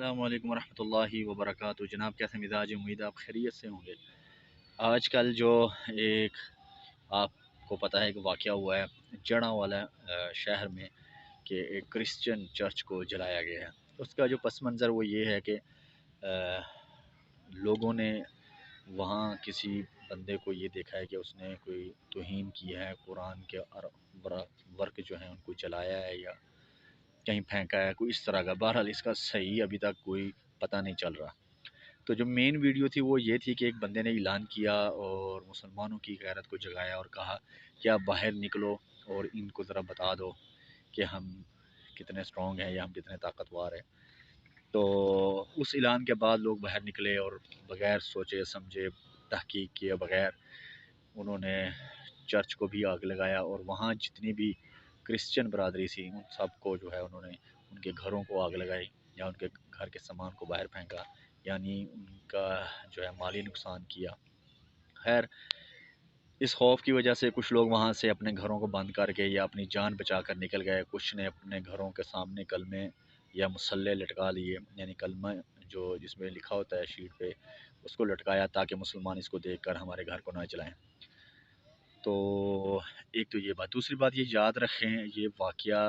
अस्सलाम वालेकुम रहमतुल्लाहि व बरकातुहू। जनाब कैसे मिजाज, उम्मीद है आप खैरियत से होंगे। आजकल जो एक आपको पता है कि वाक़या हुआ है जड़ा वाला शहर में कि एक क्रिश्चियन चर्च को जलाया गया है। उसका जो पस मंज़र वो ये है कि लोगों ने वहाँ किसी बंदे को ये देखा है कि उसने कोई तौहीन की है, कुरान के वर्क जो हैं उनको जलाया है या कहीं फेंका है, कोई इस तरह का। बहरहाल इसका सही अभी तक कोई पता नहीं चल रहा। तो जो मेन वीडियो थी वो ये थी कि एक बंदे ने ऐलान किया और मुसलमानों की गैरत को जगाया और कहा कि आप बाहर निकलो और इनको ज़रा बता दो कि हम कितने स्ट्रॉन्ग हैं या हम कितने ताकतवर हैं। तो उस ऐलान के बाद लोग बाहर निकले और बग़ैर सोचे समझे, तहकीक किए बग़ैर उन्होंने चर्च को भी आग लगाया और वहाँ जितनी भी क्रिश्चियन बरादरी थी उन सब को जो है उन्होंने उनके घरों को आग लगाई या उनके घर के सामान को बाहर फेंका, यानी उनका जो है माली नुकसान किया। खैर, इस खौफ की वजह से कुछ लोग वहाँ से अपने घरों को बंद करके या अपनी जान बचा कर निकल गए। कुछ ने अपने घरों के सामने कलमे या मुसल्ले लटका लिए, यानी कलमा जो जिसमें लिखा होता है शीट पे, उसको लटकाया ताकि मुसलमान इसको देखकर हमारे घर को ना जलाएं। तो एक तो ये बात। दूसरी बात ये याद रखें, ये वाक़या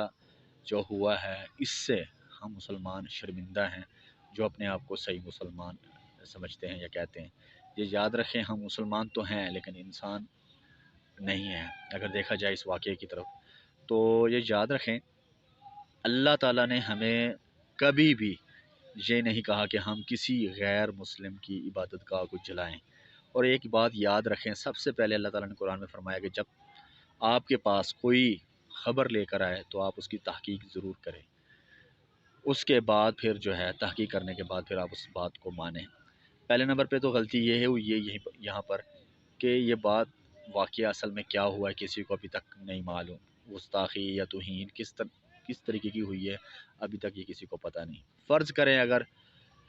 जो हुआ है इससे हम मुसलमान शर्मिंदा हैं जो अपने आप को सही मुसलमान समझते हैं या कहते हैं। ये याद रखें, हम मुसलमान तो हैं लेकिन इंसान नहीं हैं अगर देखा जाए इस वाक़ये की तरफ। तो ये याद रखें, अल्लाह ताला ने हमें कभी भी ये नहीं कहा कि हम किसी गैर मुस्लिम की इबादत गाह को जलाएं। और एक बात याद रखें, सबसे पहले अल्लाह ताला ने कुरान में फरमाया कि जब आपके पास कोई ख़बर लेकर आए तो आप उसकी तहकीक ज़रूर करें। उसके बाद फिर जो है तहकीक करने के बाद फिर आप उस बात को मानें। पहले नंबर पे तो गलती ये है ये यहीं यहाँ पर कि ये बात वाक़या असल में क्या हुआ है किसी को अभी तक नहीं मालूम। गुस्ताखी या तौहीन किस तरीके की हुई है अभी तक ये किसी को पता नहीं। फ़र्ज़ करें अगर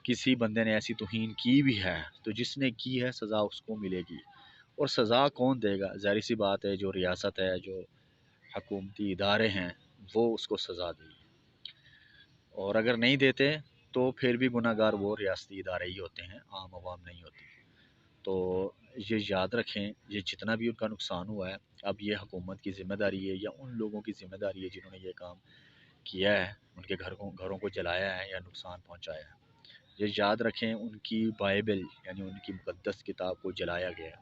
किसी बंदे ने ऐसी तौहीन की भी है तो जिसने की है सज़ा उसको मिलेगी। और सज़ा कौन देगा? ज़ाहिर सी बात है जो रियासत है, जो हुकूमती इदारे हैं, वो उसको सज़ा देगी। और अगर नहीं देते तो फिर भी गुनहगार वो रियासती इदारे ही होते हैं, आम आवाम नहीं होती। तो ये याद रखें, ये जितना भी उनका नुकसान हुआ है अब ये हुकूमत की ज़िम्मेदारी है या उन लोगों की ज़िम्मेदारी है जिन्होंने ये काम किया है, उनके घरों को जलाया है या नुकसान पहुँचाया है। ये याद रखें, उनकी बाइबल यानी उनकी मुक़द्दस किताब को जलाया गया।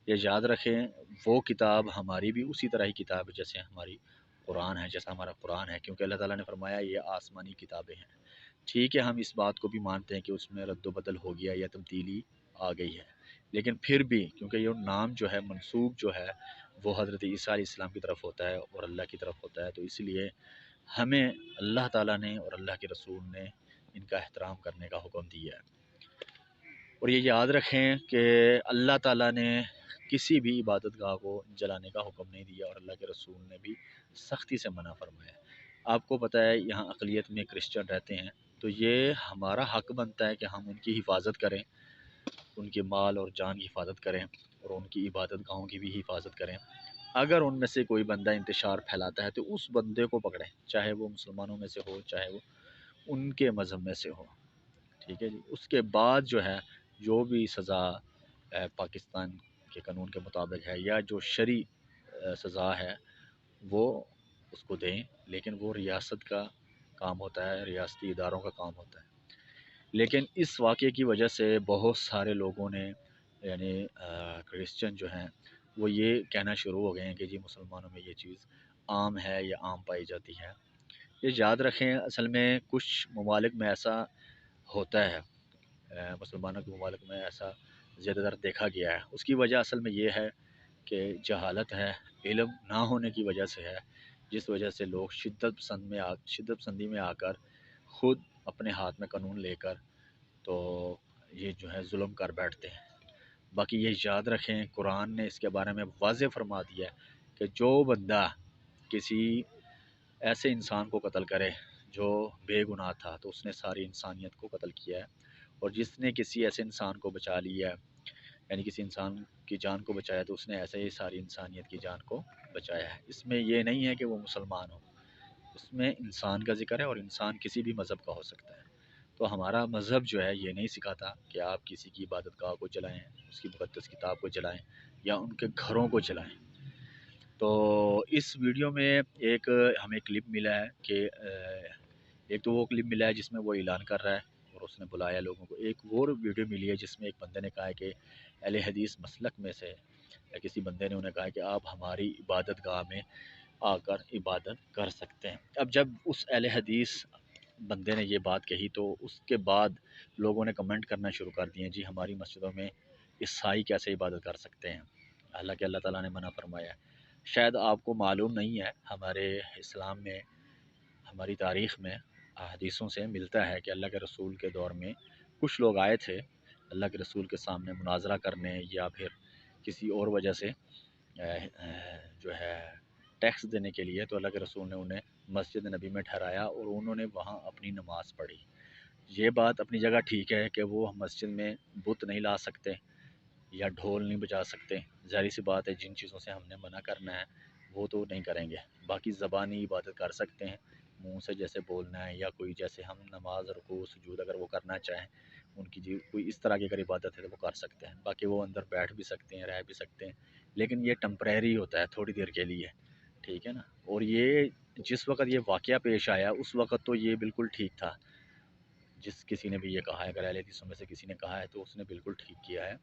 ये याद रखें, वो किताब हमारी भी उसी तरह ही किताब है जैसे हमारी कुरान है, जैसा हमारा कुरान है, क्योंकि अल्लाह ताला ने फरमाया ये आसमानी किताबें हैं। ठीक है, हम इस बात को भी मानते हैं कि उसमें रद्द-बदल हो गया या तब्दीली आ गई है, लेकिन फिर भी क्योंकि ये नाम जो है मंसूब जो है वो हज़रत ईसा अलैहिस्सलाम की तरफ होता है और अल्लाह की तरफ होता है, तो इसलिए हमें अल्लाह ताला ने और अल्लाह के रसूल ने इनका एहतराम करने का हुक्म दिया है। और ये याद रखें कि अल्लाह ताला ने किसी भी इबादत गाह को जलाने का हुक्म नहीं दिया और अल्लाह के रसूल ने भी सख्ती से मना फरमाया। आपको पता है यहाँ अक़लियत में क्रिश्चियन रहते हैं, तो ये हमारा हक़ बनता है कि हम उनकी हिफाजत करें, उनके माल और जान की हिफाजत करें और उनकी इबादत गाहों की भी हिफाजत करें। अगर उनमें से कोई बंदा इंतशार फैलाता है तो उस बंदे को पकड़ें, चाहे वो मुसलमानों में से हो, चाहे वो उनके मज़हब में से हो। ठीक है जी। उसके बाद जो है जो भी सज़ा पाकिस्तान के कानून के मुताबिक है या जो शरई सज़ा है वो उसको दें, लेकिन वो रियासत का काम होता है, रियासती इदारों का काम होता है। लेकिन इस वाक़ये की वजह से बहुत सारे लोगों ने यानी क्रिश्चियन जो हैं वो ये कहना शुरू हो गए हैं कि जी मुसलमानों में ये चीज़ आम है या आम पाई जाती है। ये याद रखें, असल में कुछ ममालिक में ऐसा होता है, मुसलमानों के ममालिक में ऐसा ज़्यादातर देखा गया है। उसकी वजह असल में ये है कि जहालत है, इल्म ना होने की वजह से है, जिस वजह से लोग शिद्दत पसंदी में आकर ख़ुद अपने हाथ में कानून लेकर तो ये जो है जुल्म कर बैठते हैं। बाकी ये याद रखें, कुरान ने इसके बारे में वाज़ेह फरमा दिया है कि जो बंदा किसी ऐसे इंसान को कत्ल करे जो बेगुनाह था तो उसने सारी इंसानियत को कत्ल किया है। और जिसने किसी ऐसे इंसान को बचा लिया, यानी किसी इंसान की जान को बचाया, तो उसने ऐसे ही सारी इंसानियत की जान को बचाया है। इसमें ये नहीं है कि वो मुसलमान हो, उसमें इंसान का ज़िक्र है और इंसान किसी भी मज़हब का हो सकता है। تو ہمارا مذہب جو ہے یہ نہیں سکھاتا کہ آپ کسی کی عبادت گاہ کو جلائیں، اس کی مقدس کتاب کو جلائیں یا ان کے گھروں کو جلائیں۔ تو اس ویڈیو میں ایک ہمیں کلپ ملا ہے کہ ایک تو وہ کلپ ملا ہے جس میں وہ اعلان کر رہا ہے اور اس نے بلایا لوگوں کو، ایک اور ویڈیو ملی ہے جس میں ایک بندے نے کہا ہے کہ اہل حدیث مسلک میں سے یا کسی بندے نے انہیں کہا ہے کہ آپ ہماری عبادت گاہ میں آ کر عبادت کر سکتے ہیں۔ اب جب اس اہل حدیث بندے نے یہ بات کہی تو اس کے بعد لوگوں نے کمنٹ کرنا شروع کر دیے، جی ہماری مسجدوں میں عیسائی کیسے عبادت کر سکتے ہیں، حالانکہ اللہ تعالیٰ نے منع فرمایا ہے۔ شاید آپ کو معلوم نہیں ہے، ہمارے اسلام میں، ہماری تاریخ میں حدیثوں سے ملتا ہے کہ اللہ کے رسول کے دور میں کچھ لوگ آئے تھے اللہ کے رسول کے سامنے مناظرہ کرنے یا پھر کسی اور وجہ سے جو ہے ٹیکس دینے کے لیے، تو اللہ کے رسول نے انہیں مسجد نبی میں ٹھہرایا اور انہوں نے وہاں اپنی نماز پڑھی۔ یہ بات اپنی جگہ ٹھیک ہے کہ وہ مسجد میں بت نہیں لا سکتے یا ڈھول نہیں بجا سکتے، ظاہر سی بات ہے جن چیزوں سے ہم نے منع کرنا ہے وہ تو نہیں کریں گے، باقی زبانی عبادت کر سکتے ہیں، منہ سے جیسے بولنا ہے یا کوئی جیسے ہم نماز رکوع سجود اگر وہ کرنا چاہیں ان کی جی کوئی اس طرح کی اگر عبادت ہے تو وہ کر سکتے ہیں، باقی وہ اندر بیٹھ بھی سکتے ہیں، رہ بھی سکتے ہیں، لیکن یہ ٹمپریری ہوتا ہے، تھوڑی دیر کے لیے، ٹھیک ہے نا۔ اور یہ جس وقت یہ واقعہ پیش آیا اس وقت تو یہ بالکل ٹھیک تھا، جس کسی نے بھی یہ کہا ہے، اگر اہل حدیثوں میں سے کسی نے کہا ہے تو اس نے بالکل ٹھیک کیا ہے۔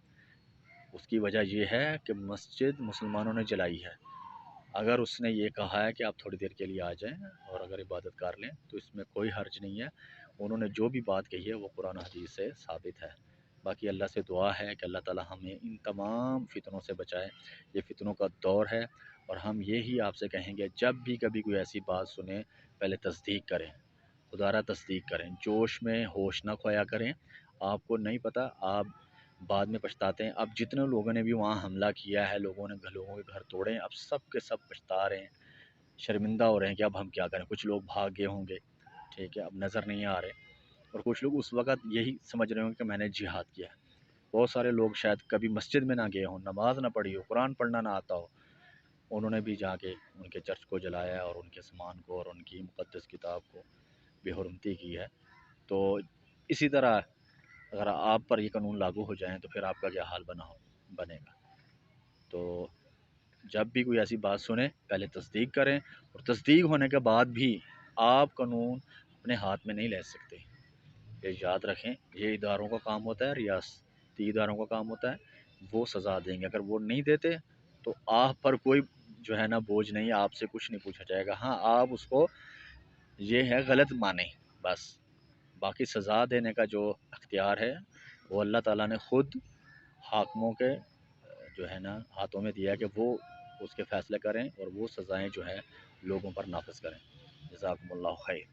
اس کی وجہ یہ ہے کہ مسجد مسلمانوں نے جلائی ہے، اگر اس نے یہ کہا ہے کہ آپ تھوڑی دیر کے لیے آ جائیں اور اگر عبادت کر لیں تو اس میں کوئی حرج نہیں ہے، انہوں نے جو بھی بات کہی ہے وہ قرآن و حدیث سے ثابت ہے۔ باقی اللہ سے دعا ہے کہ اللہ تعالی ہمیں ان تمام فتنوں سے بچائے، یہ فتنوں کا دور ہے، اور ہم یہی آپ سے کہیں گے جب بھی کبھی کوئی ایسی بات سنیں پہلے تصدیق کریں، خدا را تصدیق کریں، جوش میں ہوش نہ کھویا کریں، آپ کو نہیں پتہ آپ بعد میں پچھتاتے ہیں۔ اب جتنے لوگوں نے بھی وہاں حملہ کیا ہے، لوگوں نے لوگوں کے گھر توڑے ہیں، اب سب کے سب پچھتا رہے ہیں، شرمندہ ہو رہے ہیں کہ اب ہم کیا کریں، کچھ لوگ بھاگ گئے ہوں گے، ٹھیک ہے، اب نظر نہیں آ رہے، اور کچھ لوگ اس وقت یہی سمجھ رہے ہوں گے کہ میں نے جہاد کیا ہے۔ بہت سارے لوگ شاید کبھی مسجد میں نہ گئے ہوں، نماز نہ پڑھی ہو، قرآن پڑھنا نہ آتا ہو، انہوں نے بھی جا کے ان کے چرچ کو جلایا اور ان کے سامان کو اور ان کی مقدس کتاب کو بے حرمتی کی ہے۔ تو اسی طرح اگر آپ پر یہ قانون لاگو ہو جائیں تو پھر آپ کا کیا حال بنے گا۔ تو جب بھی کوئی ایسی بات سنیں پہلے تصدیق کریں، اور تصدیق ہونے کے بعد بھی آپ قانون اپنے ہاتھ میں نہیں لے سکتے، یہ یاد رکھیں، یہ اداروں کا کام ہوتا ہے، ریاستی اداروں کا کام ہوتا ہے، وہ سزا دیں گے، اگر وہ نہیں دیتے تو آپ پر کوئی جو ہے نا بوجھ نہیں، آپ سے کچھ نہیں پوچھا جائے گا، ہاں آپ اس کو یہ ہے غلط مانیں بس، باقی سزا دینے کا جو اختیار ہے وہ اللہ تعالیٰ نے خود حاکموں کے جو ہے نا ہاتھوں میں دیا ہے کہ وہ اس کے فیصلے کریں اور وہ سزائیں جو ہے لوگوں پر نافذ کریں۔ جزاکم اللہ خیر۔